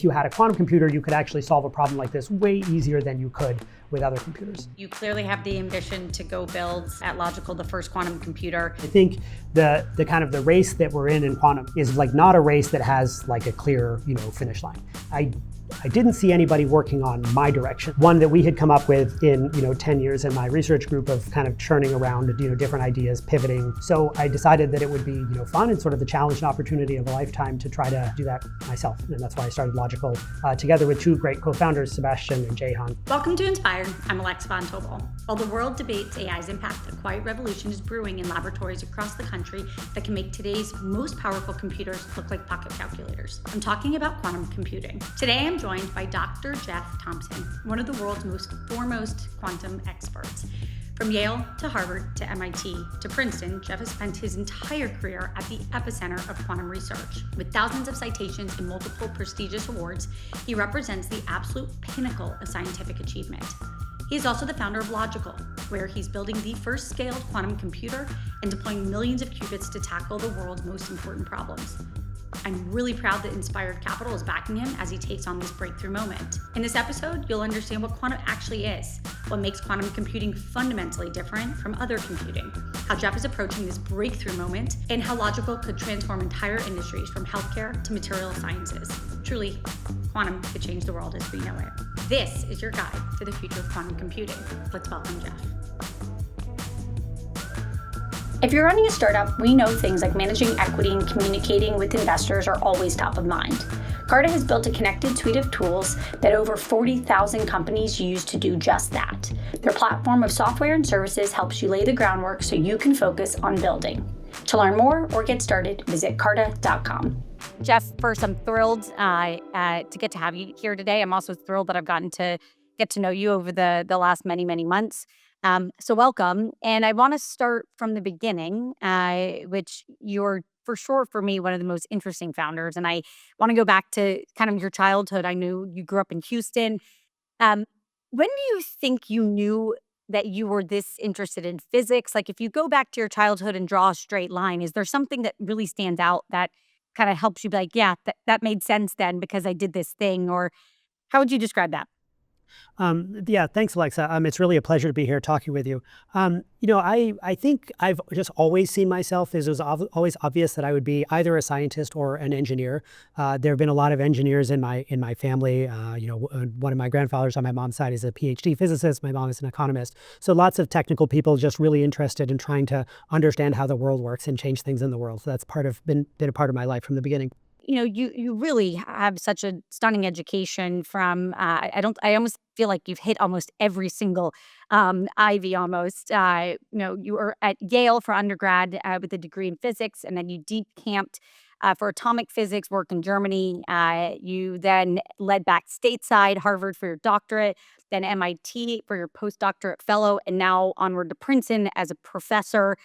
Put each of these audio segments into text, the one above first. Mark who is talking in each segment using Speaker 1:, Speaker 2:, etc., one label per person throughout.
Speaker 1: if you had a quantum computer, you could actually solve a problem like this way easier than you could with other computers.
Speaker 2: You clearly have the ambition to go build at Logiqal the first quantum computer.
Speaker 1: I think the kind of the race that we're in quantum is like not a race that has like a clear, finish line. I didn't see anybody working on my direction. One that we had come up with in 10 years in my research group of kind of churning around different ideas, pivoting. So I decided that it would be fun and sort of the challenge and opportunity of a lifetime to try to do that myself. And that's why I started Logiqal together with two great co-founders, Sebastian and Jehan.
Speaker 2: Welcome to Inspired. I'm Alexa Von Tobel. While the world debates AI's impact, a quiet revolution is brewing in laboratories across the country that can make today's most powerful computers look like pocket calculators. I'm talking about quantum computing. Today I'm joined by Dr. Jeff Thompson, one of the world's most foremost quantum experts. From Yale to Harvard to MIT to Princeton, Jeff has spent his entire career at the epicenter of quantum research. With thousands of citations and multiple prestigious awards, he represents the absolute pinnacle of scientific achievement. He is also the founder of Logiqal, where he's building the first scaled quantum computer and deploying millions of qubits to tackle the world's most important problems. I'm really proud that Inspired Capital is backing him as he takes on this breakthrough moment. In this episode, you'll understand what quantum actually is, what makes quantum computing fundamentally different from other computing, how Jeff is approaching this breakthrough moment, and how Logiqal could transform entire industries from healthcare to material sciences. Truly, quantum could change the world as we know it. This is your guide to the future of quantum computing. Let's welcome Jeff. If you're running a startup, we know things like managing equity and communicating with investors are always top of mind. Carta has built a connected suite of tools that over 40,000 companies use to do just that. Their platform of software and services helps you lay the groundwork so you can focus on building. To learn more or get started, visit carta.com. Jeff, first, I'm thrilled to get to have you here today. I'm also thrilled that I've gotten to get to know you over the last many, many months. So welcome. And I want to start from the beginning, which you're for sure for me, one of the most interesting founders. And I want to go back to kind of your childhood. I knew you grew up in Houston. When do you think you knew that you were this interested in physics? Like if you go back to your childhood and draw a straight line, is there something that really stands out that kind of helps you be like, yeah, that made sense then because I did this thing? Or how would you describe that?
Speaker 1: Yeah, thanks, Alexa. It's really a pleasure to be here talking with you. I think I've just always seen myself as it was always obvious that I would be either a scientist or an engineer. There have been a lot of engineers in my family. One of my grandfathers on my mom's side is a PhD physicist. My mom is an economist. So lots of technical people just really interested in trying to understand how the world works and change things in the world. So that's been a part of my life from the beginning.
Speaker 2: You really have such a stunning education from, I almost feel like you've hit almost every single Ivy almost. You were at Yale for undergrad with a degree in physics, and then you deep camped for atomic physics work in Germany. You then led back stateside, Harvard for your doctorate, then MIT for your postdoctorate fellow, and now onward to Princeton as a professor.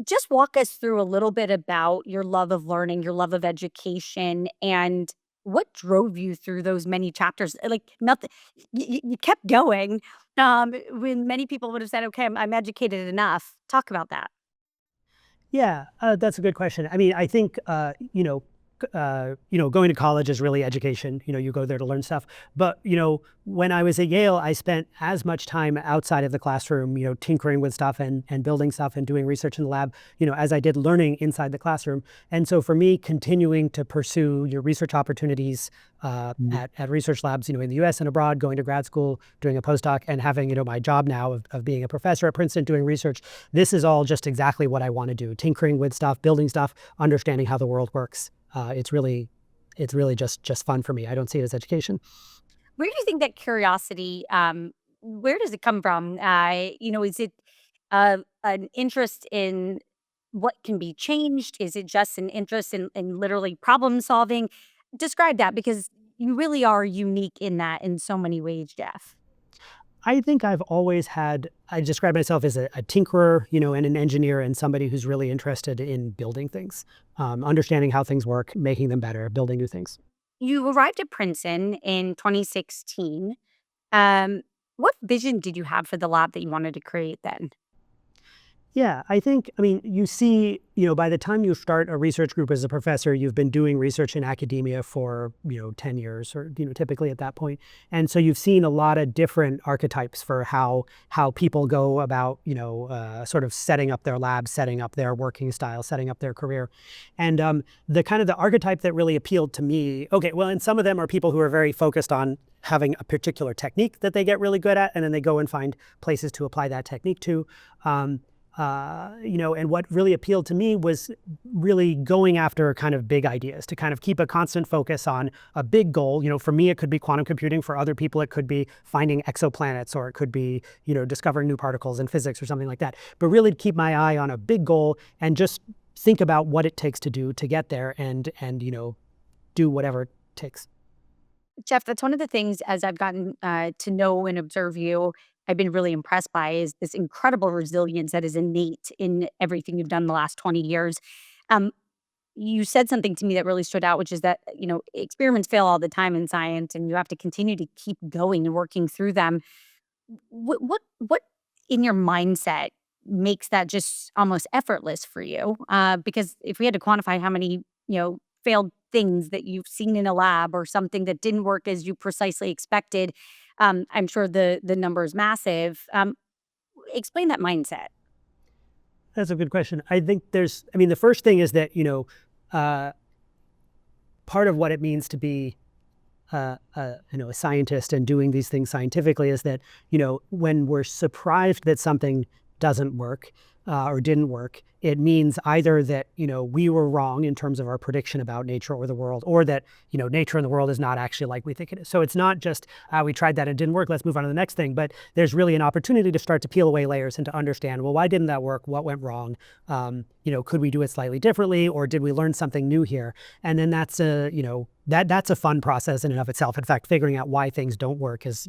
Speaker 2: Just walk us through a little bit about your love of learning, your love of education, and what drove you through those many chapters. Like nothing, you kept going when many people would have said, okay, I'm educated enough. Talk about that.
Speaker 1: Yeah, that's a good question. I mean, I think, going to college is really education. You go there to learn stuff. But, when I was at Yale, I spent as much time outside of the classroom, tinkering with stuff and building stuff and doing research in the lab, as I did learning inside the classroom. And so for me, continuing to pursue your research opportunities at research labs, in the US and abroad, going to grad school, doing a postdoc, and having, my job now of being a professor at Princeton doing research, this is all just exactly what I want to do. Tinkering with stuff, building stuff, understanding how the world works. It's really just fun for me. I don't see it as education.
Speaker 2: Where do you think that curiosity, where does it come from? Is it an interest in what can be changed? Is it just an interest in literally problem solving? Describe that, because you really are unique in that in so many ways, Jeff.
Speaker 1: I think I describe myself as a tinkerer, and an engineer and somebody who's really interested in building things, understanding how things work, making them better, building new things.
Speaker 2: You arrived at Princeton in 2016. What vision did you have for the lab that you wanted to create then?
Speaker 1: Yeah, I mean, you see, by the time you start a research group as a professor, you've been doing research in academia for, 10 years or, typically at that point. And so you've seen a lot of different archetypes for how people go about, sort of setting up their lab, setting up their working style, setting up their career. And the kind of the archetype that really appealed to me, okay, well, and some of them are people who are very focused on having a particular technique that they get really good at, and then they go and find places to apply that technique to. And what really appealed to me was really going after kind of big ideas, to kind of keep a constant focus on a big goal. For me, it could be quantum computing. For other people, it could be finding exoplanets, or it could be, discovering new particles in physics or something like that. But really keep my eye on a big goal and just think about what it takes to do to get there, and do whatever it takes.
Speaker 3: Jeff, that's one of the things as I've gotten to know and observe you, I've been really impressed by is this incredible resilience that is innate in everything you've done the last 20 years. Um, you said something to me that really stood out, which is that, experiments fail all the time in science and you have to continue to keep going and working through them. What in your mindset makes that just almost effortless for you? Because if we had to quantify how many, failed things that you've seen in a lab or something that didn't work as you precisely expected, I'm sure the number is massive. Explain that mindset.
Speaker 1: That's a good question. I think the first thing is that, uh, part of what it means to be a scientist and doing these things scientifically is that, when we're surprised that something doesn't work, or didn't work, it means either that, we were wrong in terms of our prediction about nature or the world, or that, nature and the world is not actually like we think it is. So it's not just, we tried that and it didn't work, let's move on to the next thing. But there's really an opportunity to start to peel away layers and to understand, well, why didn't that work? What went wrong? Could we do it slightly differently, or did we learn something new here? And then that's that's a fun process in and of itself. In fact, figuring out why things don't work is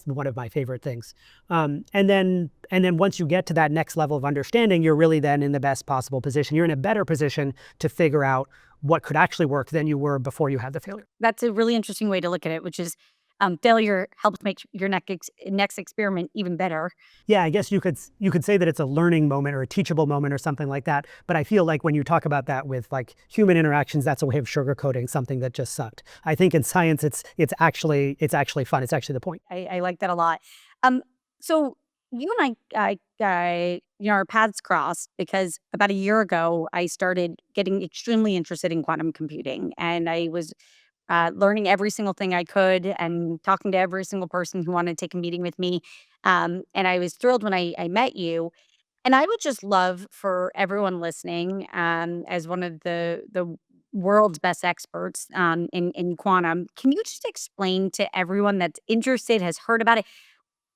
Speaker 1: one of my favorite things. And then once you get to that next level of understanding, you're really then in the best possible position. You're in a better position to figure out what could actually work than you were before you had the failure.
Speaker 3: That's a really interesting way to look at it, which is failure helps make your next experiment even better.
Speaker 1: Yeah, I guess you could say that it's a learning moment or a teachable moment or something like that. But I feel like when you talk about that with like human interactions, that's a way of sugarcoating something that just sucked. I think in science, it's actually fun. It's actually the point.
Speaker 3: I like that a lot. So you and our paths crossed because about a year ago, I started getting extremely interested in quantum computing, and I was learning every single thing I could and talking to every single person who wanted to take a meeting with me. And I was thrilled when I met you. And I would just love for everyone listening, as one of the world's best experts in quantum, can you just explain to everyone that's interested, has heard about it,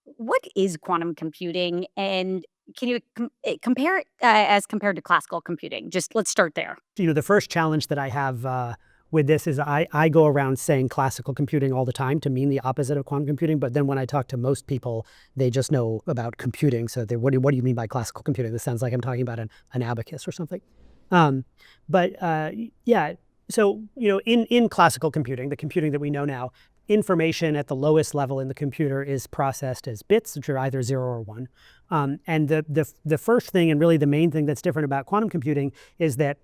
Speaker 3: what is quantum computing, and can you compare it as compared to classical computing? Just let's start there.
Speaker 1: The first challenge that I have with this is I go around saying classical computing all the time to mean the opposite of quantum computing. But then when I talk to most people, they just know about computing. So what do you mean by classical computing? This sounds like I'm talking about an abacus or something. Um, but yeah, so in classical computing, the computing that we know now, information at the lowest level in the computer is processed as bits, which are either 0 or 1. And the first thing, and really the main thing that's different about quantum computing, is that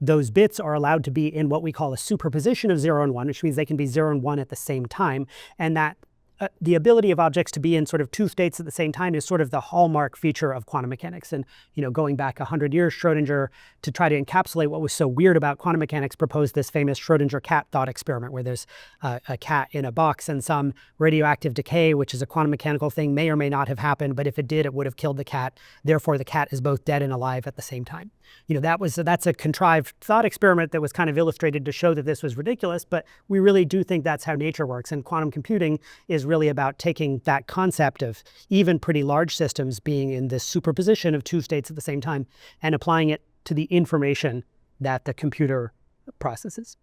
Speaker 1: those bits are allowed to be in what we call a superposition of 0 and 1, which means they can be 0 and 1 at the same time. And that the ability of objects to be in sort of two states at the same time is sort of the hallmark feature of quantum mechanics. And going back 100 years, Schrödinger, to try to encapsulate what was so weird about quantum mechanics, proposed this famous Schrödinger cat thought experiment, where there's a cat in a box and some radioactive decay, which is a quantum mechanical thing, may or may not have happened, but if it did, it would have killed the cat. Therefore, the cat is both dead and alive at the same time. That's a contrived thought experiment that was kind of illustrated to show that this was ridiculous, but we really do think that's how nature works. And quantum computing is really about taking that concept of even pretty large systems being in this superposition of two states at the same time and applying it to the information that the computer processes.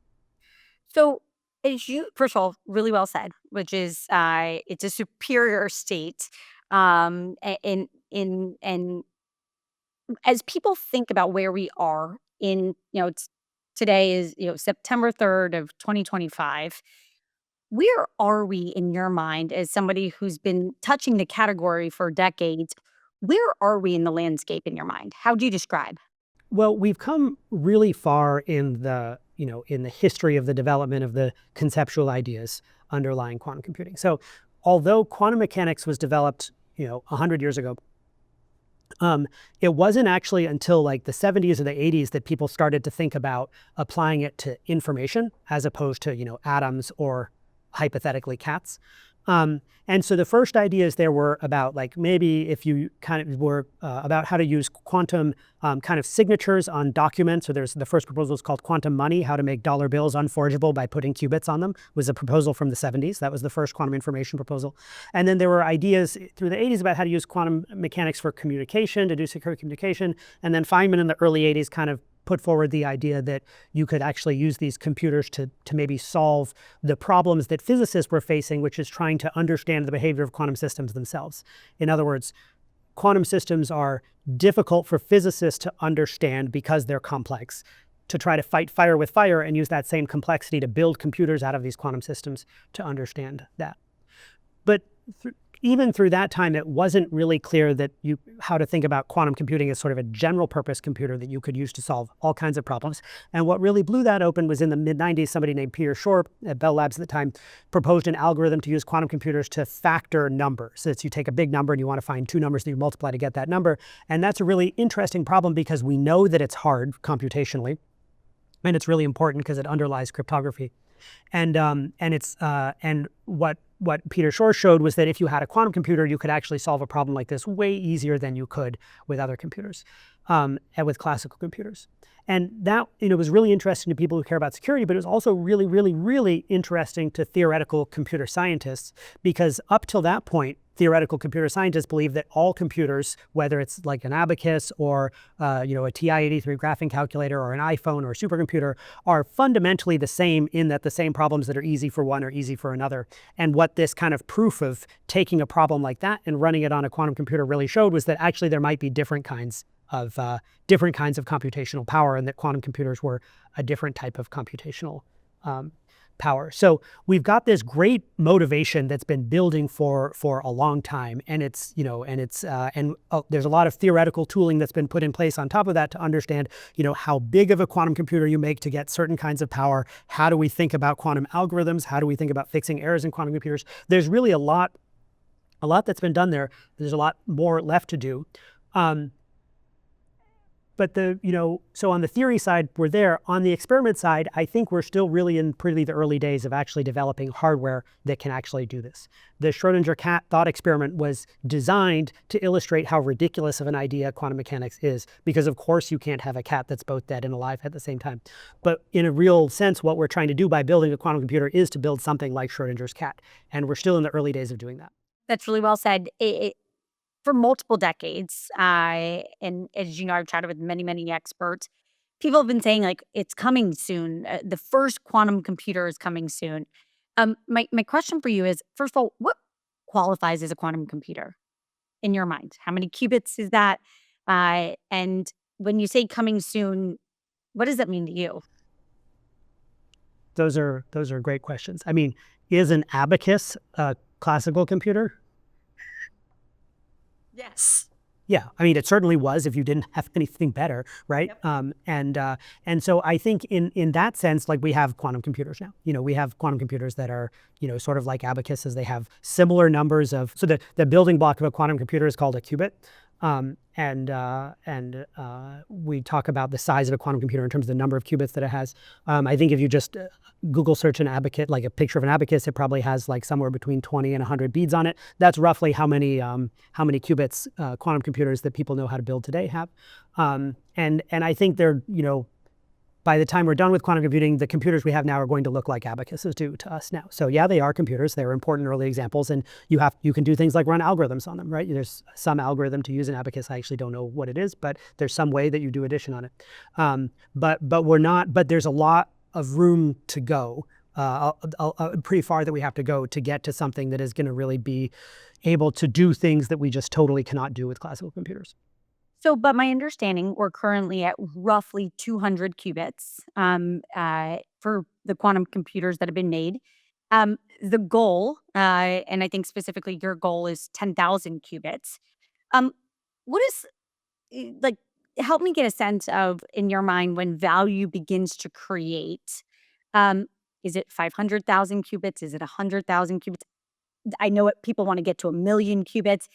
Speaker 3: So, as you, first of all, really well said, which is it's a superior state. And as people think about where we are in, today is September 3rd of 2025. Where are we in your mind as somebody who's been touching the category for decades? Where are we in the landscape in your mind? How do you describe?
Speaker 1: Well, we've come really far in the history of the development of the conceptual ideas underlying quantum computing. So although quantum mechanics was developed, 100 years ago, it wasn't actually until like the 70s or the 80s that people started to think about applying it to information as opposed to, atoms or hypothetically cats. And so the first ideas there were about like maybe if you kind of were about how to use quantum kind of signatures on documents. So there's the first proposal is called quantum money, how to make dollar bills unforgeable by putting qubits on them, was a proposal from the 70s. That was the first quantum information proposal. And then there were ideas through the 80s about how to use quantum mechanics for communication, to do secure communication. And then Feynman in the early 80s kind of put forward the idea that you could actually use these computers to maybe solve the problems that physicists were facing, which is trying to understand the behavior of quantum systems themselves. In other words, quantum systems are difficult for physicists to understand because they're complex. To try to fight fire with fire and use that same complexity to build computers out of these quantum systems to understand that. But even through that time, it wasn't really clear that how to think about quantum computing as sort of a general purpose computer that you could use to solve all kinds of problems. And what really blew that open was in the mid-90s, somebody named Peter Shor at Bell Labs at the time proposed an algorithm to use quantum computers to factor numbers. So it's you take a big number and you want to find two numbers that you multiply to get that number. And that's a really interesting problem because we know that it's hard computationally. And it's really important because it underlies cryptography. And what Peter Shor showed was that if you had a quantum computer, you could actually solve a problem like this way easier than you could with other computers, and with classical computers. And that was really interesting to people who care about security, but it was also really, really, really interesting to theoretical computer scientists, because up till that point, theoretical computer scientists believe that all computers, whether it's like an abacus or a TI-83 graphing calculator or an iPhone or a supercomputer, are fundamentally the same in that the same problems that are easy for one are easy for another. And what this kind of proof of taking a problem like that and running it on a quantum computer really showed was that actually there might be different kinds of computational power, and that quantum computers were a different type of computational power. So we've got this great motivation that's been building for a long time, and there's a lot of theoretical tooling that's been put in place on top of that to understand how big of a quantum computer you make to get certain kinds of power. How do we think about quantum algorithms? How do we think about fixing errors in quantum computers? There's really a lot that's been done there. There's a lot more left to do. But so on the theory side, we're there. On the experiment side, I think we're still really in pretty the early days of actually developing hardware that can actually do this. The Schrödinger cat thought experiment was designed to illustrate how ridiculous of an idea quantum mechanics is, because of course you can't have a cat that's both dead and alive at the same time. But in a real sense, what we're trying to do by building a quantum computer is to build something like Schrödinger's cat. And we're still in the early days of doing that.
Speaker 3: That's really well said. For multiple decades, and as you know, I've chatted with many, many experts. People have been saying like it's coming soon. The first quantum computer is coming soon. My question for you is, first of all, what qualifies as a quantum computer in your mind? How many qubits is that? And when you say coming soon, what does that mean to you?
Speaker 1: Those are great questions. I mean, is an abacus a classical computer?
Speaker 3: Yes.
Speaker 1: Yeah, I mean, it certainly was if you didn't have anything better, right?
Speaker 3: Yep.
Speaker 1: And so I think in that sense, like we have quantum computers now. We have quantum computers that are, sort of like abacuses. They have similar numbers of, so the building block of a quantum computer is called a qubit. We talk about the size of a quantum computer in terms of the number of qubits that it has. I think if you just Google search an abacus, like a picture of an abacus, it probably has like somewhere between 20 and 100 beads on it. That's roughly how many qubits quantum computers that people know how to build today have. And I think they're, by the time we're done with quantum computing, the computers we have now are going to look like abacuses do to us now. So yeah, they are computers. They're important early examples, and you can do things like run algorithms on them, right? There's some algorithm to use an abacus. I actually don't know what it is, but there's some way that you do addition on it. But there's a lot of room to go, pretty far that we have to go to get to something that is going to really be able to do things that we just totally cannot do with classical computers.
Speaker 3: So, but my understanding, we're currently at roughly 200 qubits for the quantum computers that have been made. The goal, and I think specifically your goal, is 10,000 qubits. Um, what is like, help me get a sense of, in your mind, when value begins to create. Um, is it 500,000 qubits? Is it 100,000 qubits? I know what people want to get to 1,000,000 qubits.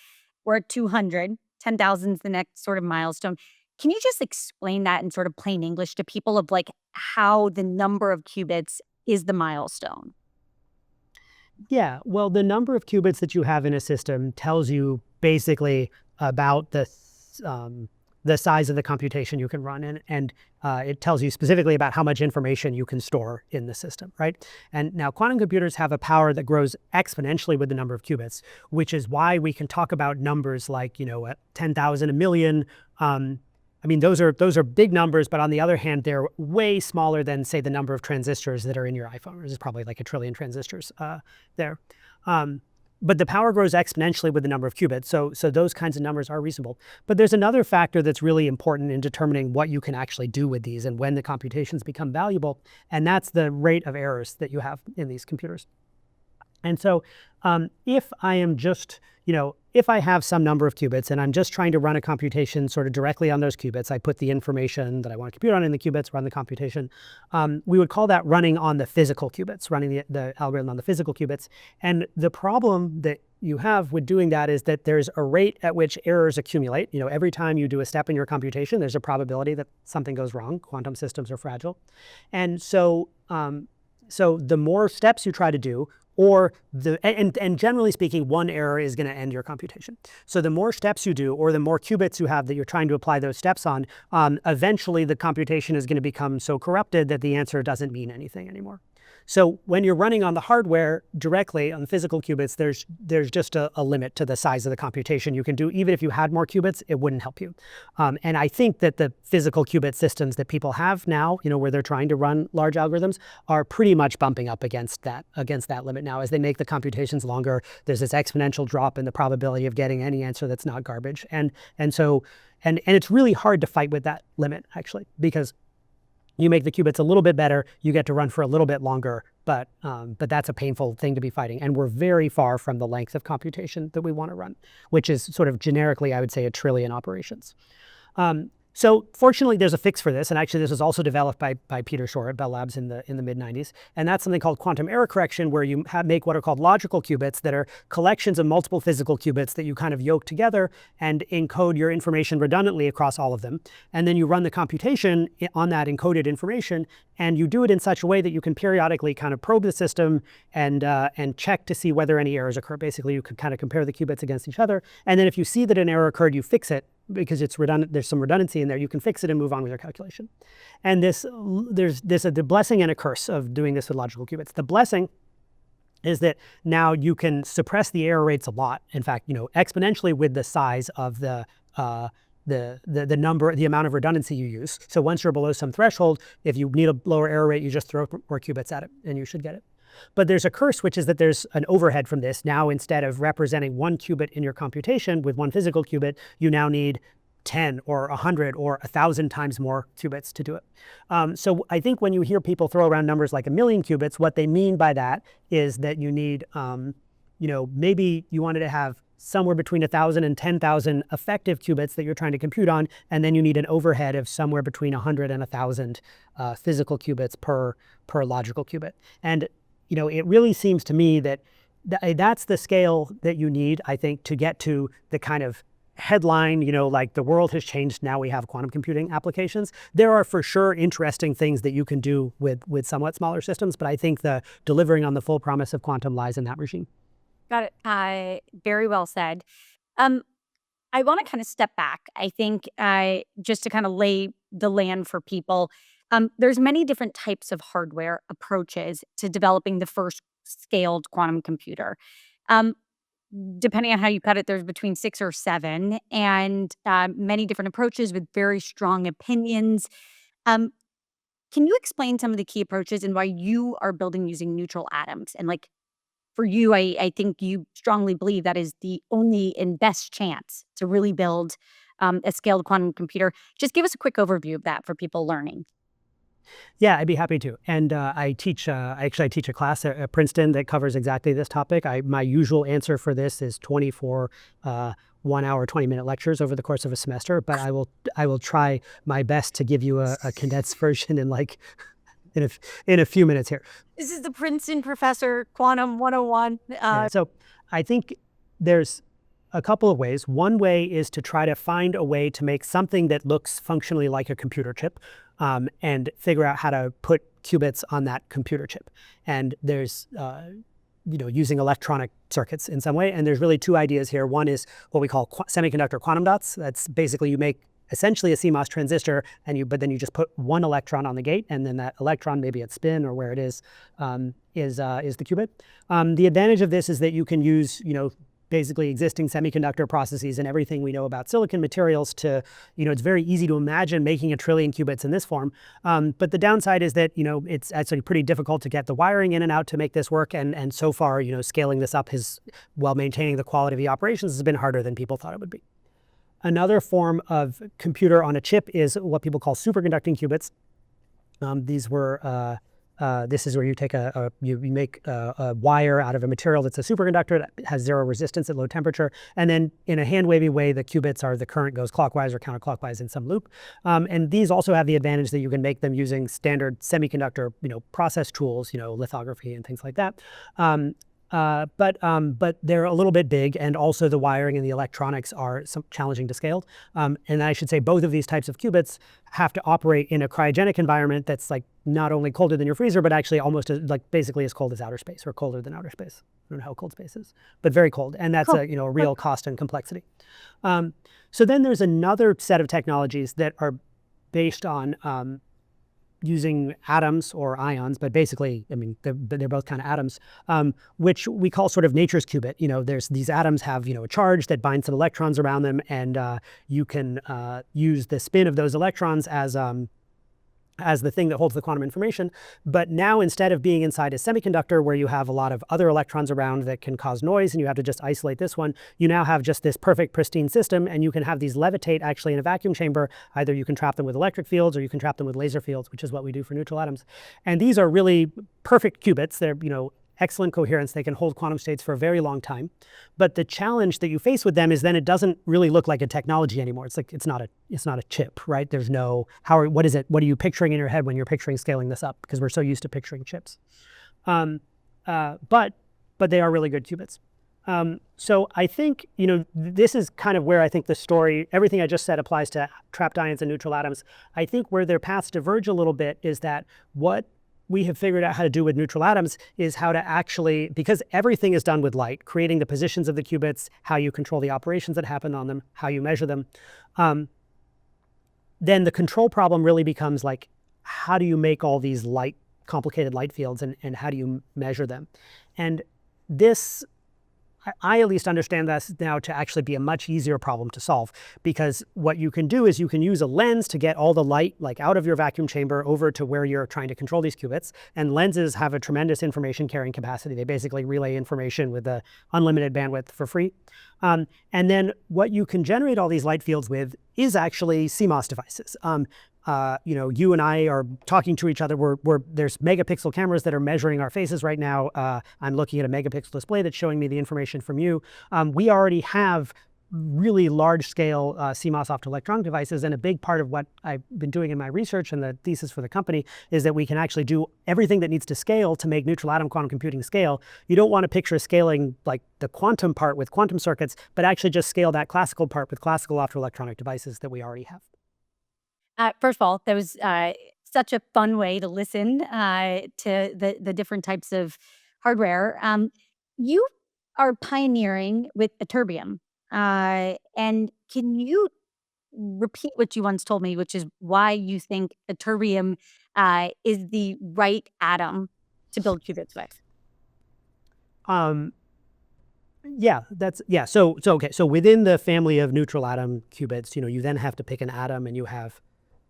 Speaker 3: We're at 200. 10,000 is the next sort of milestone. Can you just explain that in sort of plain English to people of like how the number of qubits is the milestone?
Speaker 1: Yeah, well, the number of qubits that you have in a system tells you basically about the size of the computation you can run, and it tells you specifically about how much information you can store in the system, right? And now quantum computers have a power that grows exponentially with the number of qubits, which is why we can talk about numbers like, 10,000, a million. I mean, those are big numbers, but on the other hand, they're way smaller than, say, the number of transistors that are in your iPhone. There's probably like 1 trillion transistors there. But the power grows exponentially with the number of qubits, so those kinds of numbers are reasonable. But there's another factor that's really important in determining what you can actually do with these and when the computations become valuable, and that's the rate of errors that you have in these computers. And so if I am just, if I have some number of qubits and I'm just trying to run a computation sort of directly on those qubits, I put the information that I want to compute on in the qubits, run the computation. We would call that running on the physical qubits, running the algorithm on the physical qubits. And the problem that you have with doing that is that there's a rate at which errors accumulate. Every time you do a step in your computation, there's a probability that something goes wrong. Quantum systems are fragile. And so the more steps you try to do, and generally speaking, one error is going to end your computation. So the more steps you do, or the more qubits you have that you're trying to apply those steps on, eventually the computation is going to become so corrupted that the answer doesn't mean anything anymore. So when you're running on the hardware directly on the physical qubits, there's just a limit to the size of the computation you can do. Even if you had more qubits, it wouldn't help you. And I think that the physical qubit systems that people have now, where they're trying to run large algorithms, are pretty much bumping up against that limit now. As they make the computations longer, there's this exponential drop in the probability of getting any answer that's not garbage. And it's really hard to fight with that limit, actually, because you make the qubits a little bit better, you get to run for a little bit longer, but that's a painful thing to be fighting. And we're very far from the length of computation that we want to run, which is sort of generically, I would say, 1 trillion operations. So fortunately, there's a fix for this, and actually this was also developed by Peter Shor at Bell Labs in the mid-90s, and that's something called quantum error correction, where you make what are called logical qubits that are collections of multiple physical qubits that you kind of yoke together and encode your information redundantly across all of them. And then you run the computation on that encoded information, and you do it in such a way that you can periodically kind of probe the system and check to see whether any errors occur. Basically, you can kind of compare the qubits against each other, and then if you see that an error occurred, you fix it, because it's redundant, there's some redundancy in there, you can fix it and move on with your calculation. And there's the blessing and a curse of doing this with logical qubits. The blessing is that now you can suppress the error rates a lot. In fact, exponentially with the size of the amount of redundancy you use. So once you're below some threshold, if you need a lower error rate, you just throw more qubits at it and you should get it. But there's a curse, which is that there's an overhead from this. Now, instead of representing 1 qubit in your computation with 1 physical qubit, you now need 10 or 100 or 1,000 times more qubits to do it. So I think when you hear people throw around numbers like 1,000,000 qubits, what they mean by that is that you need, maybe you wanted to have somewhere between 1,000 and 10,000 effective qubits that you're trying to compute on, and then you need an overhead of somewhere between 100 and 1,000 physical qubits per logical qubit. And it really seems to me that that's the scale that you need, I think, to get to the kind of headline, like the world has changed, now we have quantum computing applications. There are for sure interesting things that you can do with somewhat smaller systems, but I think the delivering on the full promise of quantum lies in that regime.
Speaker 3: Got it. Very well said. I want to kind of step back. I think just to kind of lay the land for people, there's many different types of hardware approaches to developing the first scaled quantum computer. Depending on how you cut it, there's between 6 or 7, and many different approaches with very strong opinions. Can you explain some of the key approaches and why you are building using neutral atoms? And for you, I think you strongly believe that is the only and best chance to really build a scaled quantum computer. Just give us a quick overview of that for people learning.
Speaker 1: Yeah, I'd be happy to. And I teach a class at Princeton that covers exactly this topic. My usual answer for this is 24 1 hour, 20-minute lectures over the course of a semester, but I will try my best to give you a condensed version in like in a few minutes here.
Speaker 3: This is the Princeton professor, Quantum 101.
Speaker 1: So I think there's a couple of ways. One way is to try to find a way to make something that looks functionally like a computer chip, and figure out how to put qubits on that computer chip. And there's using electronic circuits in some way. And there's really two ideas here. One is what we call semiconductor quantum dots. That's basically you make essentially a CMOS transistor, but then you just put one electron on the gate, and then that electron, maybe at spin or where it is the qubit. The advantage of this is that you can use basically existing semiconductor processes and everything we know about silicon materials to, it's very easy to imagine making 1 trillion qubits in this form. But the downside is that, it's actually pretty difficult to get the wiring in and out to make this work. And so far, scaling this up while maintaining the quality of the operations has been harder than people thought it would be. Another form of computer on a chip is what people call superconducting qubits. This is where you take you make a wire out of a material that's a superconductor that has zero resistance at low temperature, and then in a hand-wavy way, the qubits the current goes clockwise or counterclockwise in some loop. And these also have the advantage that you can make them using standard semiconductor, process tools, lithography and things like that. But they're a little bit big, and also the wiring and the electronics are challenging to scale. And I should say both of these types of qubits have to operate in a cryogenic environment that's like not only colder than your freezer, but actually almost basically as cold as outer space, or colder than outer space. I don't know how cold space is, but very cold. And that's a real cost and complexity. So then there's another set of technologies that are based on using atoms or ions, but basically, they're both kind of atoms, which we call sort of nature's qubit. There's these atoms have, a charge that binds some electrons around them, and you can use the spin of those electrons as the thing that holds the quantum information. But now, instead of being inside a semiconductor where you have a lot of other electrons around that can cause noise and you have to just isolate this one, you now have just this perfect pristine system, and you can have these levitate actually in a vacuum chamber. Either you can trap them with electric fields or you can trap them with laser fields, which is what we do for neutral atoms. And these are really perfect qubits. They're, excellent coherence. They can hold quantum states for a very long time. But the challenge that you face with them is then it doesn't really look like a technology anymore. It's like it's not a chip, right? There's no what is it? What are you picturing in your head when you're picturing scaling this up? Because we're so used to picturing chips. But they are really good qubits. So I think, this is kind of where I think the story, everything I just said applies to trapped ions and neutral atoms. I think where their paths diverge a little bit is that what we have figured out how to do with neutral atoms is how to actually, because everything is done with light, creating the positions of the qubits, how you control the operations that happen on them, how you measure them. Then the control problem really becomes like, how do you make all these complicated light fields, and how do you measure them? And this, I at least understand this now to actually be a much easier problem to solve, because what you can do is you can use a lens to get all the light out of your vacuum chamber over to where you're trying to control these qubits. And lenses have a tremendous information carrying capacity. They basically relay information with the unlimited bandwidth for free. And then what you can generate all these light fields with is actually CMOS devices. You and I are talking to each other. There's megapixel cameras that are measuring our faces right now. I'm looking at a megapixel display that's showing me the information from you. We already have really large-scale CMOS optoelectronic devices, and a big part of what I've been doing in my research and the thesis for the company is that we can actually do everything that needs to scale to make neutral atom quantum computing scale. You don't want to picture scaling like the quantum part with quantum circuits, but actually just scale that classical part with classical optoelectronic devices that we already have.
Speaker 3: First of all, that was such a fun way to listen to the different types of hardware. You are pioneering with ytterbium. And can you repeat what you once told me, which is why you think ytterbium is the right atom to build qubits with? So within the family of neutral atom qubits, you then have to pick an atom, and you have,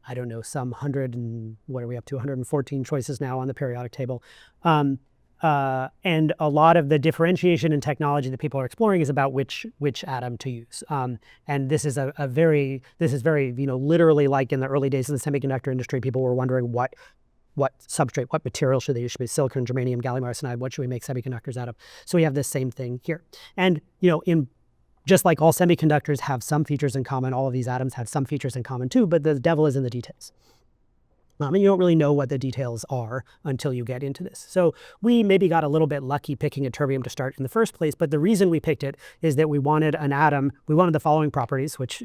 Speaker 3: I don't know, some 100 and what are we up to? 114 choices now on the periodic table. And a lot of the differentiation in technology that people are exploring is about which atom to use. And this is very, literally like in the early days of the semiconductor industry, people were wondering what substrate, what material should they use? Should be silicon, germanium, gallium arsenide? What should we make semiconductors out of? So we have this same thing here. And, in
Speaker 1: just like all semiconductors have some features in common, all of these atoms have some features in common too, but the devil is in the details. And you don't really know what the details are until you get into this. So we maybe got a little bit lucky picking ytterbium to start in the first place, but the reason we picked it is that we wanted an atom, we wanted the following properties, which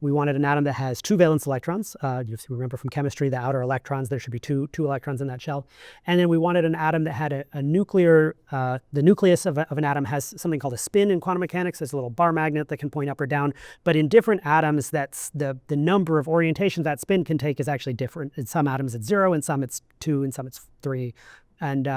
Speaker 1: we wanted an atom that has 2 valence electrons. You remember from chemistry, the outer electrons, there should be two electrons in that shell. And then we wanted an atom that had a nuclear, the nucleus of an atom has something called a spin in quantum mechanics. There's a little bar magnet that can point up or down, but in different atoms, that's the number of orientations that spin can take is actually different. In some atoms it's 0, in some it's 2, in some it's 3. And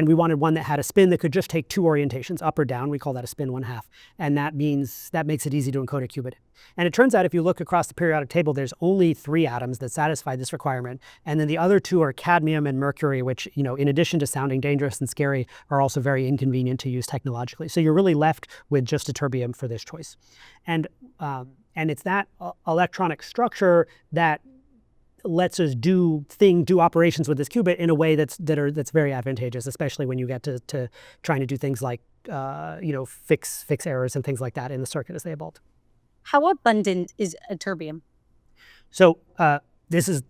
Speaker 1: we wanted one that had a spin that could just take 2 orientations, up or down. We call that a spin 1/2. And that makes it easy to encode a qubit. And it turns out if you look across the periodic table, there's only 3 atoms that satisfy this requirement. And then the other 2 are cadmium and mercury, which, in addition to sounding dangerous and scary, are also very inconvenient to use technologically. So you're really left with just ytterbium for this choice. And it's that electronic structure that lets us do operations with this qubit in a way that's very advantageous, especially when you get to trying to do things like fix errors and things like that in the circuit as they evolve.
Speaker 3: How abundant is ytterbium?
Speaker 1: So this is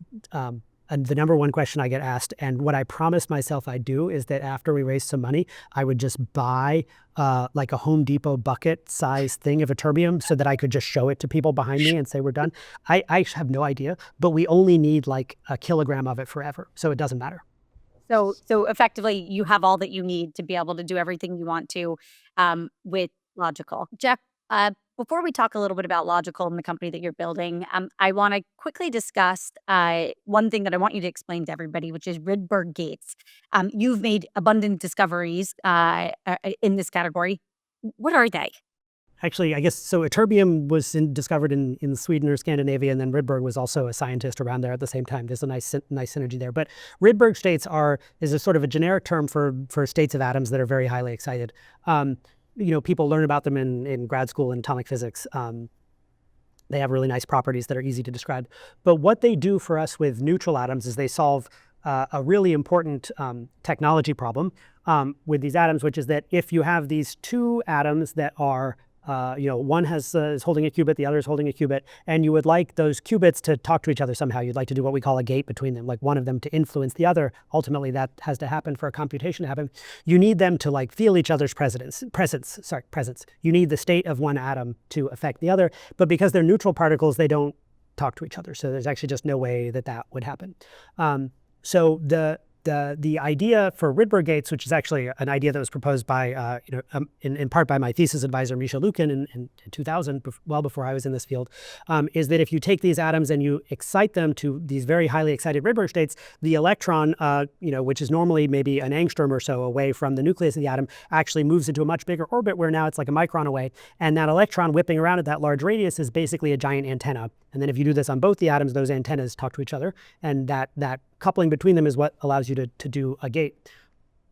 Speaker 1: the number one question I get asked, and what I promised myself I'd do is that after we raised some money, I would just buy like a Home Depot bucket size thing of ytterbium so that I could just show it to people behind me and say we're done. I have no idea, but we only need like a kilogram of it forever, so it doesn't matter.
Speaker 3: So effectively, you have all that you need to be able to do everything you want to with Logiqal. Jeff, before we talk a little bit about Logiqal and the company that you're building, I want to quickly discuss one thing that I want you to explain to everybody, which is Rydberg gates. You've made abundant discoveries in this category. What are they?
Speaker 1: Actually, I guess, so ytterbium was discovered in Sweden or Scandinavia, and then Rydberg was also a scientist around there at the same time. There's a nice synergy there. But Rydberg states is a sort of a generic term for states of atoms that are very highly excited. People learn about them in grad school in atomic physics. They have really nice properties that are easy to describe. But what they do for us with neutral atoms is they solve a really important technology problem with these atoms, which is that if you have these 2 atoms that are one is holding a qubit, the other is holding a qubit, and you would like those qubits to talk to each other somehow. You'd like to do what we call a gate between them, like one of them to influence the other. Ultimately, that has to happen for a computation to happen. You need them to like feel each other's presence. You need the state of one atom to affect the other, but because they're neutral particles, they don't talk to each other. So there's actually just no way that would happen. So the idea for Rydberg gates, which is actually an idea that was proposed by, in part by my thesis advisor, Misha Lukin in 2000, well before I was in this field, is that if you take these atoms and you excite them to these very highly excited Rydberg states, the electron, which is normally maybe an angstrom or so away from the nucleus of the atom, actually moves into a much bigger orbit where now it's like a micron away. And that electron whipping around at that large radius is basically a giant antenna. And then if you do this on both the atoms, those antennas talk to each other. And that coupling between them is what allows you to do a gate.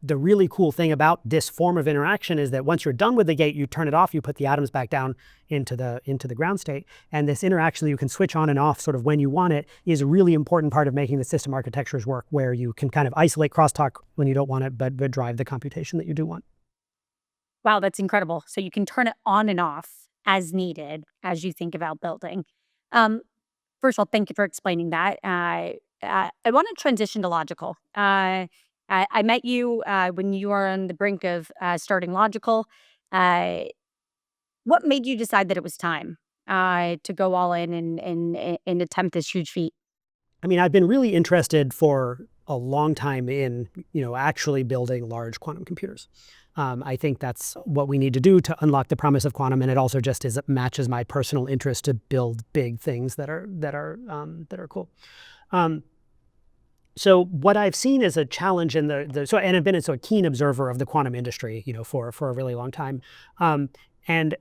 Speaker 1: The really cool thing about this form of interaction is that once you're done with the gate, you turn it off, you put the atoms back down into the ground state. And this interaction that you can switch on and off sort of when you want it is a really important part of making the system architectures work, where you can kind of isolate crosstalk when you don't want it, but drive the computation that you do want.
Speaker 3: Wow, that's incredible. So you can turn it on and off as needed as you think about building. First of all, thank you for explaining that. I want to transition to Logiqal. I met you when you were on the brink of starting Logiqal. What made you decide that it was time to go all in and attempt this huge feat?
Speaker 1: I mean, I've been really interested for a long time in, actually building large quantum computers. I think that's what we need to do to unlock the promise of quantum, and it also just matches my personal interest to build big things that are cool. So what I've seen is a challenge in and I've been a keen observer of the quantum industry, for a really long time, and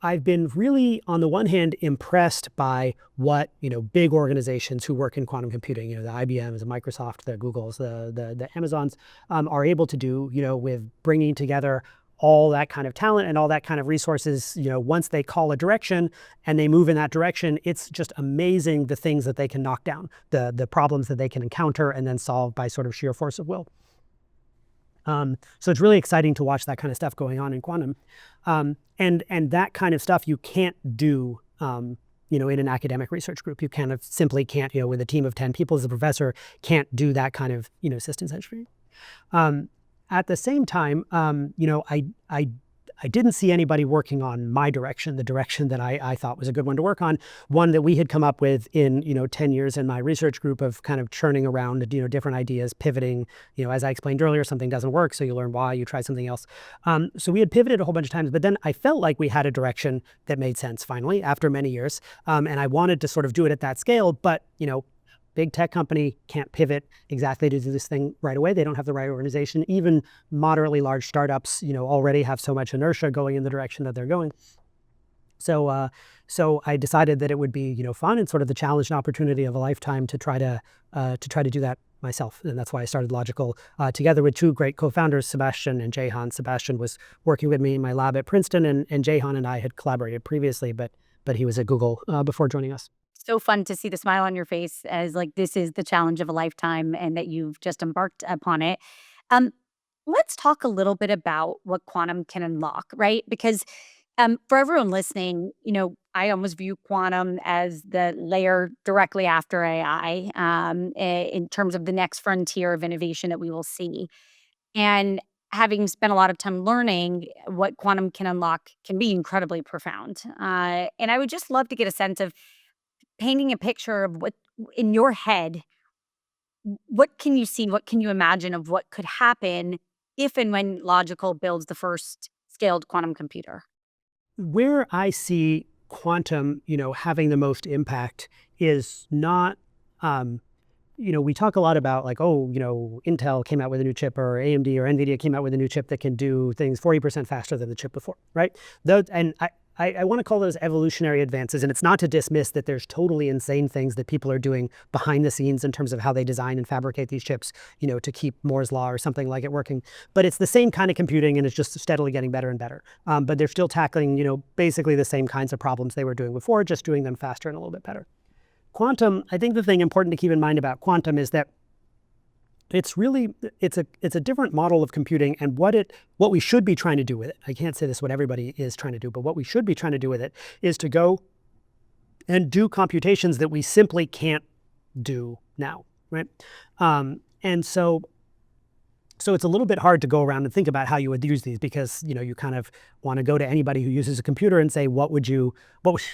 Speaker 1: I've been really, on the one hand, impressed by what, big organizations who work in quantum computing, the IBMs, the Microsoft, the Googles, the Amazons, are able to do, with bringing together all that kind of talent and all that kind of resources. Once they call a direction and they move in that direction, it's just amazing the things that they can knock down, the problems that they can encounter and then solve by sort of sheer force of will. So it's really exciting to watch that kind of stuff going on in quantum. And that kind of stuff you can't do, in an academic research group. You kind of simply can't, with a team of 10 people as a professor, can't do that kind of, systems engineering. At the same time, I didn't see anybody working on my direction, the direction that I thought was a good one to work on, one that we had come up with in, 10 years in my research group of kind of churning around, different ideas, pivoting, as I explained earlier, something doesn't work, so you learn why, you try something else. So we had pivoted a whole bunch of times, but then I felt like we had a direction that made sense finally after many years. And I wanted to sort of do it at that scale, but, big tech company can't pivot exactly to do this thing right away. They don't have the right organization. Even moderately large startups, already have so much inertia going in the direction that they're going. So I decided that it would be, fun and sort of the challenge and opportunity of a lifetime to try to do that myself. And that's why I started Logiqal together with two great co-founders, Sebastian and Jehan. Sebastian was working with me in my lab at Princeton, and Jehan and I had collaborated previously, but he was at Google before joining us.
Speaker 3: So fun to see the smile on your face as like this is the challenge of a lifetime and that you've just embarked upon it. Let's talk a little bit about what quantum can unlock, right? Because for everyone listening, I almost view quantum as the layer directly after AI in terms of the next frontier of innovation that we will see. And having spent a lot of time learning what quantum can unlock can be incredibly profound. And I would just love to get a sense of painting a picture of what in your head, what can you see, what can you imagine of what could happen if and when Logiqal builds the first scaled quantum computer?
Speaker 1: Where I see quantum, having the most impact is not, we talk a lot about like, Intel came out with a new chip, or AMD or NVIDIA came out with a new chip that can do things 40% faster than the chip before, right? I want to call those evolutionary advances, and it's not to dismiss that there's totally insane things that people are doing behind the scenes in terms of how they design and fabricate these chips, to keep Moore's law or something like it working. But it's the same kind of computing, and it's just steadily getting better and better. But they're still tackling, basically the same kinds of problems they were doing before, just doing them faster and a little bit better. Quantum, I think the thing important to keep in mind about quantum is that it's a different model of computing, and what we should be trying to do with it. I can't say this what everybody is trying to do, but what we should be trying to do with it is to go and do computations that we simply can't do now, right? And so it's a little bit hard to go around and think about how you would use these, because you kind of want to go to anybody who uses a computer and say, what would you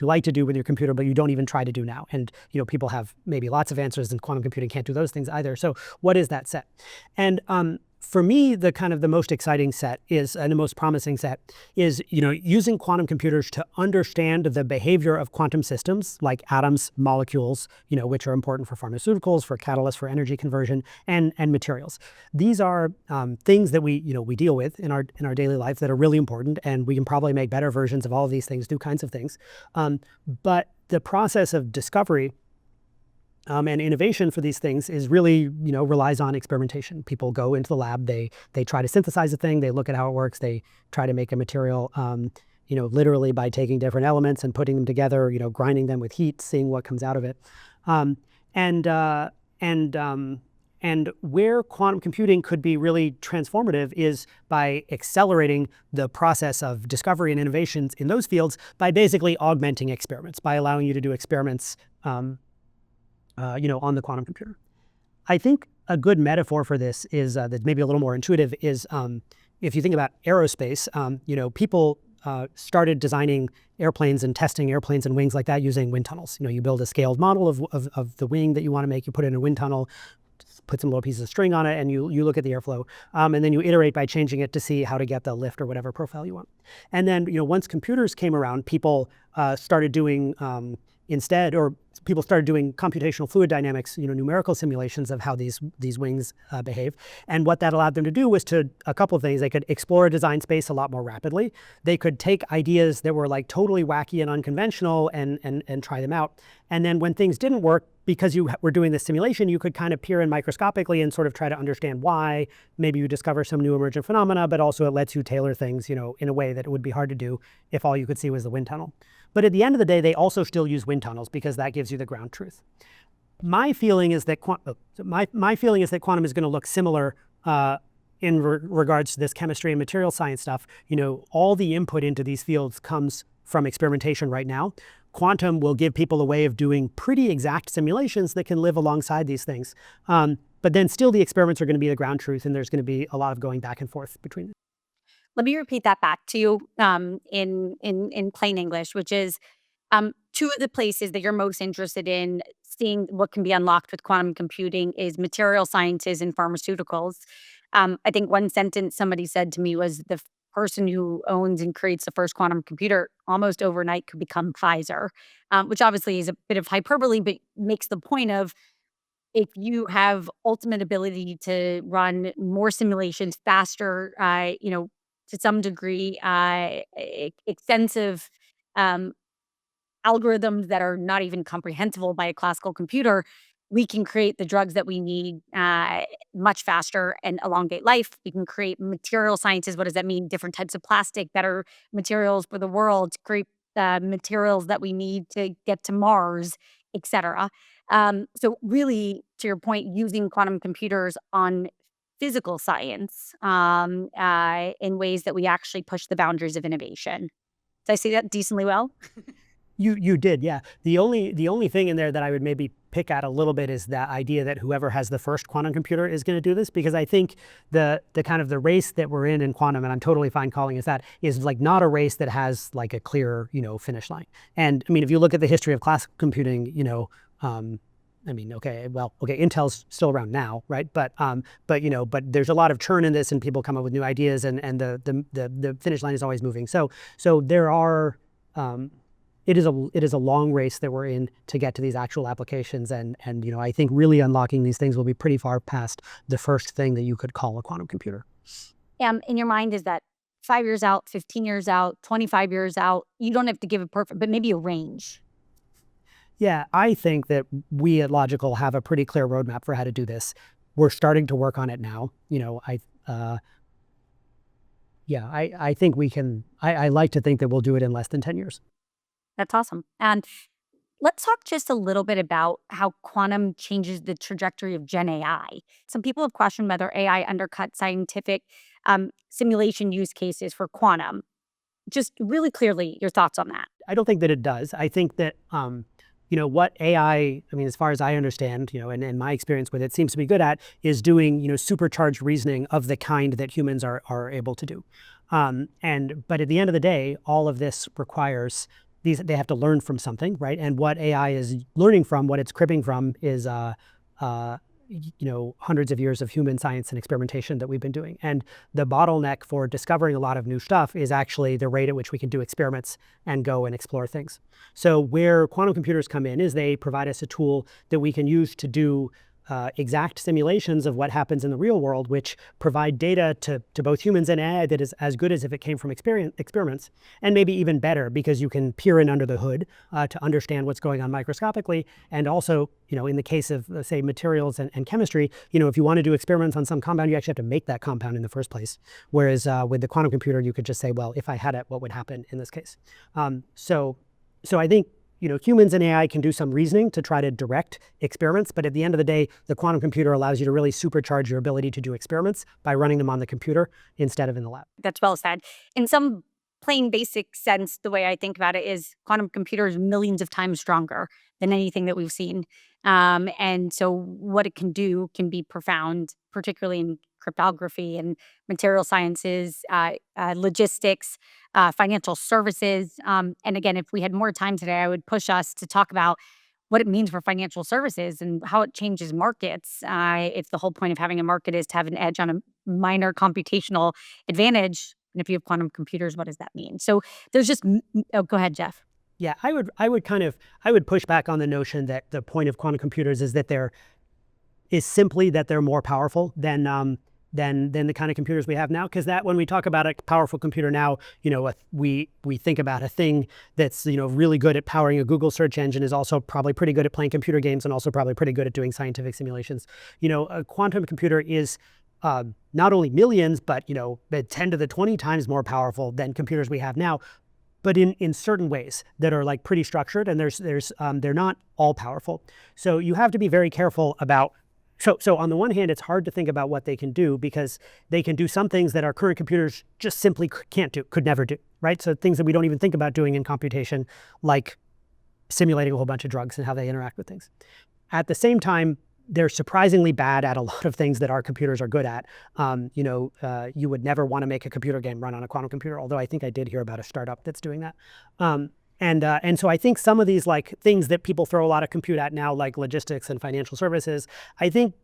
Speaker 1: like to do with your computer, but you don't even try to do now. And people have maybe lots of answers, and quantum computing can't do those things either. So what is that set? And for me, the kind of the most exciting set is, and the most promising set is, using quantum computers to understand the behavior of quantum systems like atoms, molecules, which are important for pharmaceuticals, for catalysts, for energy conversion, and materials. These are things that we deal with in our daily life that are really important, and we can probably make better versions of all of these things, do kinds of things. But the process of discovery and innovation for these things is really, relies on experimentation. People go into the lab, they try to synthesize a thing, they look at how it works, they try to make a material, literally by taking different elements and putting them together, grinding them with heat, seeing what comes out of it. And where quantum computing could be really transformative is by accelerating the process of discovery and innovations in those fields by basically augmenting experiments, by allowing you to do experiments on the quantum computer. I think a good metaphor for this is that's maybe a little more intuitive is if you think about aerospace, people started designing airplanes and testing airplanes and wings like that using wind tunnels. You build a scaled model of the wing that you want to make, you put it in a wind tunnel, put some little pieces of string on it, and you look at the airflow, and then you iterate by changing it to see how to get the lift or whatever profile you want. And then, once computers came around, people started doing people started doing computational fluid dynamics, numerical simulations of how these wings behave. And what that allowed them to do was a couple of things. They could explore a design space a lot more rapidly. They could take ideas that were like totally wacky and unconventional and try them out. And then when things didn't work, because you were doing this simulation, you could kind of peer in microscopically and sort of try to understand why. Maybe you discover some new emergent phenomena, but also it lets you tailor things, in a way that it would be hard to do if all you could see was the wind tunnel. But at the end of the day, they also still use wind tunnels because that gives you the ground truth. My feeling is that quantum is going to look similar in regards to this chemistry and material science stuff, all the input into these fields comes from experimentation right now. Quantum will give people a way of doing pretty exact simulations that can live alongside these things. But then still the experiments are going to be the ground truth, and there's going to be a lot of going back and forth between them.
Speaker 3: Let me repeat that back to you in plain English, which is two of the places that you're most interested in seeing what can be unlocked with quantum computing is material sciences and pharmaceuticals. I think one sentence somebody said to me was the person who owns and creates the first quantum computer almost overnight could become Pfizer, which obviously is a bit of hyperbole, but makes the point of if you have ultimate ability to run more simulations faster, to some degree, extensive algorithms that are not even comprehensible by a classical computer, we can create the drugs that we need much faster and elongate life. We can create material sciences. What does that mean? Different types of plastic, better materials for the world, create materials that we need to get to Mars, et cetera. So really, to your point, using quantum computers on physical science in ways that we actually push the boundaries of innovation. Did I say that decently well?
Speaker 1: You did, yeah. The only thing in there that I would maybe pick at a little bit is that idea that whoever has the first quantum computer is going to do this, because I think the kind of the race that we're in quantum, and I'm totally fine calling it that, is like not a race that has like a clear finish line. And I mean, if you look at the history of classical computing, Intel's still around now, right? But there's a lot of churn in this, and people come up with new ideas, and the finish line is always moving. So there are. It is a long race that we're in to get to these actual applications, and I think really unlocking these things will be pretty far past the first thing that you could call a quantum computer.
Speaker 3: In your mind, is that 5 years out, 15 years out, 25 years out? You don't have to give a perfect, but maybe a range.
Speaker 1: Yeah, I think that we at Logiqal have a pretty clear roadmap for how to do this. We're starting to work on it now. I think we can. I like to think that we'll do it in less than 10 years.
Speaker 3: That's awesome. And let's talk just a little bit about how quantum changes the trajectory of Gen AI. Some people have questioned whether AI undercuts scientific simulation use cases for quantum. Just really clearly, your thoughts on that.
Speaker 1: I don't think that it does. I think that, what AI, as far as I understand, and my experience with it seems to be good at, is doing, supercharged reasoning of the kind that humans are able to do. But at the end of the day, all of this requires they have to learn from something, right? And what AI is learning from, what it's cribbing from, is hundreds of years of human science and experimentation that we've been doing. And the bottleneck for discovering a lot of new stuff is actually the rate at which we can do experiments and go and explore things. So where quantum computers come in is they provide us a tool that we can use to do exact simulations of what happens in the real world, which provide data to both humans and AI that is as good as if it came from experiments, and maybe even better, because you can peer in under the hood to understand what's going on microscopically. And also, in the case of, say, materials and chemistry, if you want to do experiments on some compound, you actually have to make that compound in the first place. Whereas with the quantum computer, you could just say, well, if I had it, what would happen in this case? So I think humans and AI can do some reasoning to try to direct experiments, but at the end of the day, the quantum computer allows you to really supercharge your ability to do experiments by running them on the computer instead of in the lab.
Speaker 3: That's well said. In some plain basic sense, the way I think about it is quantum computers millions of times stronger than anything that we've seen. And so what it can do can be profound, particularly in cryptography and material sciences, logistics, financial services. And again, if we had more time today, I would push us to talk about what it means for financial services and how it changes markets. If the whole point of having a market is to have an edge on a minor computational advantage, and if you have quantum computers, what does that mean? So there's just, go ahead, Jeff.
Speaker 1: Yeah, I would push back on the notion that the point of quantum computers is that they're more powerful than the kind of computers we have now. Because that, when we talk about a powerful computer now, we think about a thing that's really good at powering a Google search engine, is also probably pretty good at playing computer games, and also probably pretty good at doing scientific simulations. A quantum computer is not only millions, but 10 to the 20 times more powerful than computers we have now, but in certain ways that are like pretty structured, and they're not all powerful. So you have to be very careful about So on the one hand, it's hard to think about what they can do because they can do some things that our current computers just simply can't do, could never do, right? So things that we don't even think about doing in computation, like simulating a whole bunch of drugs and how they interact with things. At the same time, they're surprisingly bad at a lot of things that our computers are good at. You would never want to make a computer game run on a quantum computer, although I think I did hear about a startup that's doing that. And so I think some of these like things that people throw a lot of compute at now, like logistics and financial services, I think,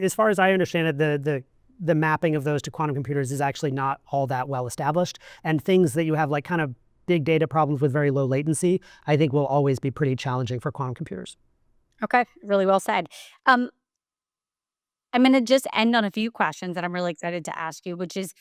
Speaker 1: as far as I understand it, the mapping of those to quantum computers is actually not all that well established. And things that you have like kind of big data problems with very low latency, I think will always be pretty challenging for quantum computers.
Speaker 3: Okay, really well said. I'm going to just end on a few questions that I'm really excited to ask you, which is,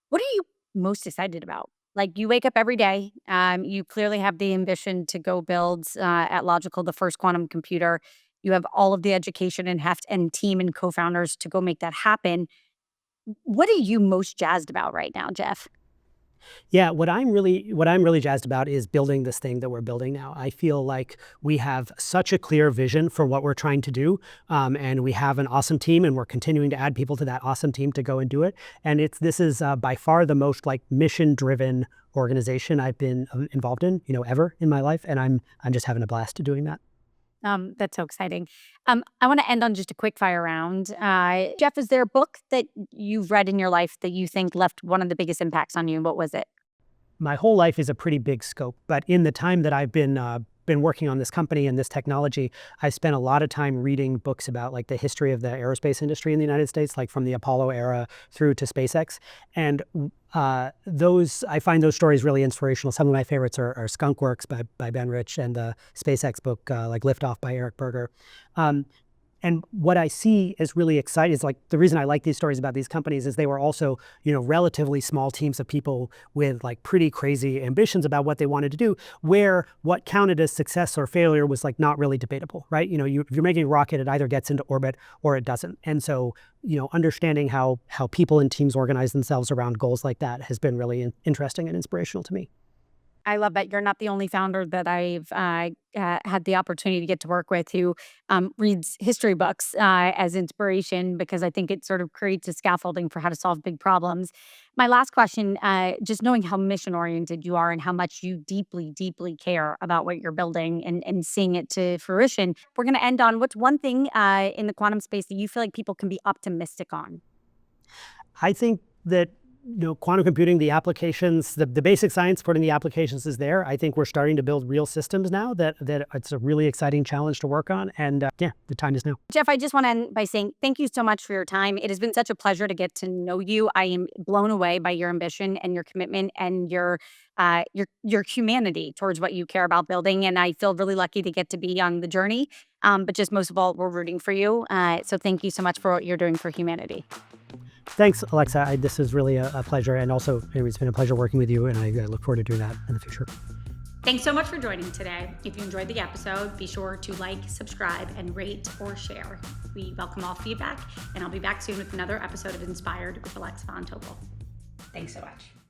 Speaker 3: what are you most excited about? Like, you wake up every day. You clearly have the ambition to go build at Logiqal the first quantum computer. You have all of the education and heft and team and co-founders to go make that happen. What are you most jazzed about right now, Jeff?
Speaker 1: Yeah, what I'm really jazzed about is building this thing that we're building now. I feel like we have such a clear vision for what we're trying to do, and we have an awesome team, and we're continuing to add people to that awesome team to go and do it. And this is by far the most like mission-driven organization I've been involved in, ever in my life, and I'm just having a blast doing that.
Speaker 3: That's so exciting. I want to end on just a quick fire round. Jeff, is there a book that you've read in your life that you think left one of the biggest impacts on you? What was it?
Speaker 1: My whole life is a pretty big scope, but in the time that I've been working on this company and this technology, I've spent a lot of time reading books about like the history of the aerospace industry in the United States, like from the Apollo era through to SpaceX. And I find those stories really inspirational. Some of my favorites are Skunk Works by Ben Rich and the SpaceX book, like Liftoff by Eric Berger. And what I see is really exciting is like the reason I like these stories about these companies is they were also, relatively small teams of people with like pretty crazy ambitions about what they wanted to do, where what counted as success or failure was like not really debatable, right? If you're making a rocket, it either gets into orbit or it doesn't. And so, understanding how people and teams organize themselves around goals like that has been really interesting and inspirational to me.
Speaker 3: I love that you're not the only founder that I've had the opportunity to get to work with who reads history books as inspiration, because I think it sort of creates a scaffolding for how to solve big problems. My last question, just knowing how mission-oriented you are and how much you deeply, deeply care about what you're building and seeing it to fruition, we're going to end on what's one thing in the quantum space that you feel like people can be optimistic on?
Speaker 1: I think that quantum computing, the applications, the basic science putting the applications is there. I think we're starting to build real systems now that it's a really exciting challenge to work on. And the time is now.
Speaker 3: Jeff, I just want to end by saying thank you so much for your time. It has been such a pleasure to get to know you. I am blown away by your ambition and your commitment and your humanity towards what you care about building. And I feel really lucky to get to be on the journey. But just most of all, we're rooting for you. So thank you so much for what you're doing for humanity.
Speaker 1: Thanks, Alexa. This is really a pleasure. And also, it's been a pleasure working with you. And I look forward to doing that in the future.
Speaker 2: Thanks so much for joining today. If you enjoyed the episode, be sure to like, subscribe, and rate or share. We welcome all feedback, and I'll be back soon with another episode of Inspired with Alexa Von Tobel. Thanks so much.